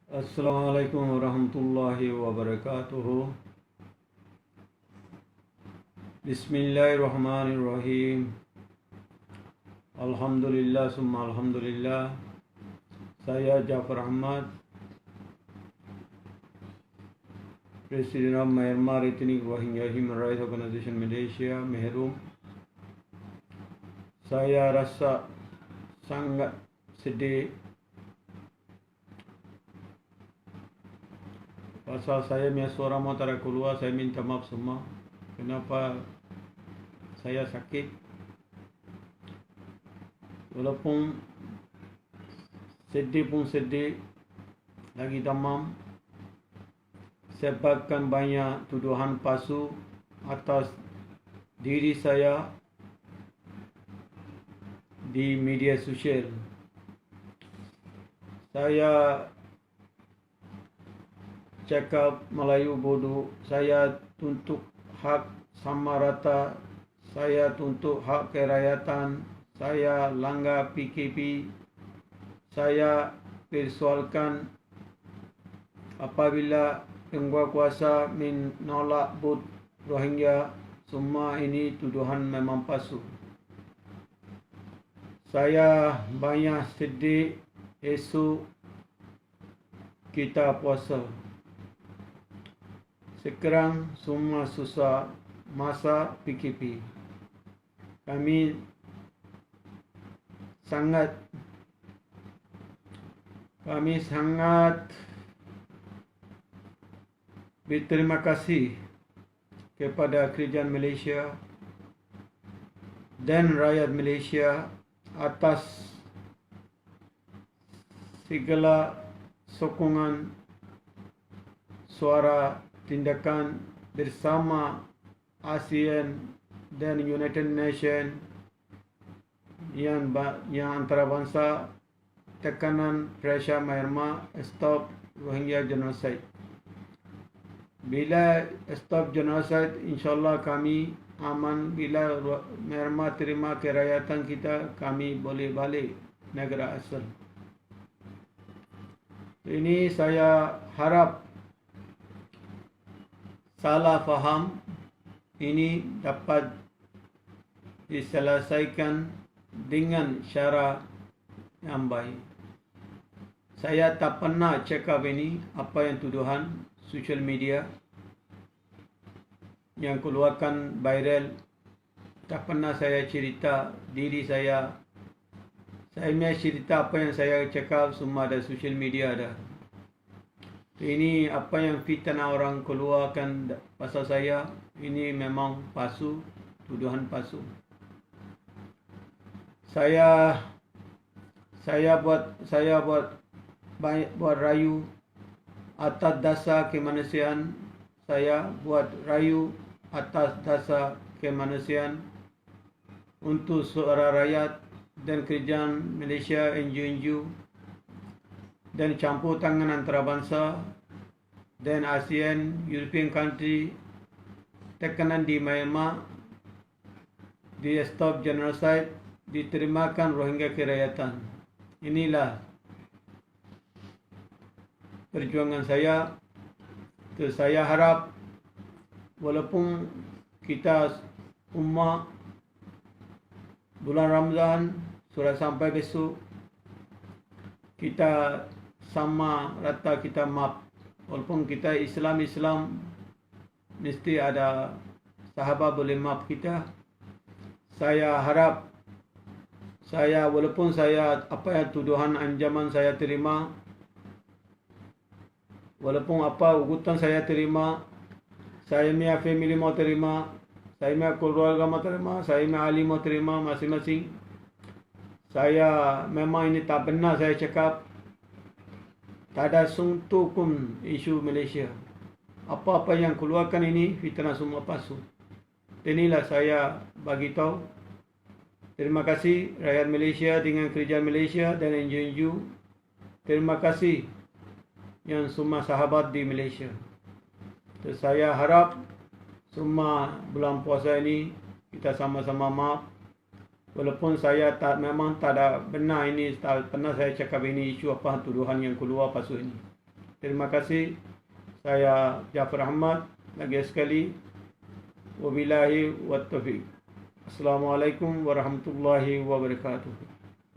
Assalamualaikum warahmatullahi wabarakatuh. Bismillahirrahmanirrahim. Alhamdulillah summa alhamdulillah. Saya Jafar Ahmad, Presiden of Myanmar Ethnic Rohingya Human Rights Organization Malaysia, Mehrum. Saya rasa sangat sedih pasal saya punya suara mau tak ada keluar. Saya minta maaf semua. Kenapa saya sakit? Walaupun sedih pun sedih, lagi demam. Sebabkan banyak tuduhan palsu atas diri saya di media sosial. Saya cakap Melayu bodoh. Saya tuntut hak sama rata. Saya tuntut hak kerakyatan. Saya langgar PKP. Saya persoalkan apabila penguasa menolak bot Rohingya. Semua ini tuduhan memang palsu. Saya banyak sedih. Esok kita puasa. Sekarang semua susah masa PKP. Kami sangat berterima kasih kepada kerajaan Malaysia dan rakyat Malaysia atas segala sokongan suara tindakan bersama ASEAN dan United Nations yang antarabangsa tekanan pressure Myanmar stop Rohingya genocide. Bila stop genocide, insyaAllah kami aman. Bila Myanmar terima kerakyatan kita, kami boleh balik negara asal. Ini saya harap salah faham ini dapat diselesaikan dengan cara yang baik. Saya tak pernah cakap ini apa yang tuduhan social media yang keluarkan viral. Tak pernah saya cerita diri saya. Saya punya cerita apa yang saya cakap semua ada social media ada. Ini apa yang fitnah orang keluarkan pasal saya, ini memang palsu, tuduhan palsu. Saya buat rayu atas dasar kemanusiaan. Saya buat rayu atas dasar kemanusiaan untuk suara rakyat dan kerajaan Malaysia, NGO dan campur tangan antarabangsa dan ASEAN, European country, tekanan di Myanmar, di stop genocide, diterimakan Rohingya kerakyatan. Inilah perjuangan saya. Saya harap walaupun kita umat bulan Ramadan sudah sampai besok, kita sama rata kita maaf. Walaupun kita Islam mesti ada sahabat boleh maaf kita. Saya harap walaupun saya apa yang tuduhan ancaman saya terima, walaupun apa ugutan saya terima, saya punya family mau terima, saya punya keluarga mau terima, saya punya ahli mau terima masing-masing. Saya memang ini tak benar saya cakap. Tak ada sentuh pun isu Malaysia. Apa-apa yang keluarkan ini fitnah semua palsu. Inilah saya bagi tahu. Terima kasih rakyat Malaysia dengan kerajaan Malaysia dan NGO. Terima kasih yang semua sahabat di Malaysia. Saya harap semua bulan puasa ini kita sama-sama maaf. Walaupun saya memang tak ada benar ini, tak pernah saya cakap ini isu apa tuduhan yang keluar palsu ini. Terima kasih. Saya Jafar Ahmad lagi sekali. Wabillahi wattaufiq. Assalamualaikum warahmatullahi wabarakatuh.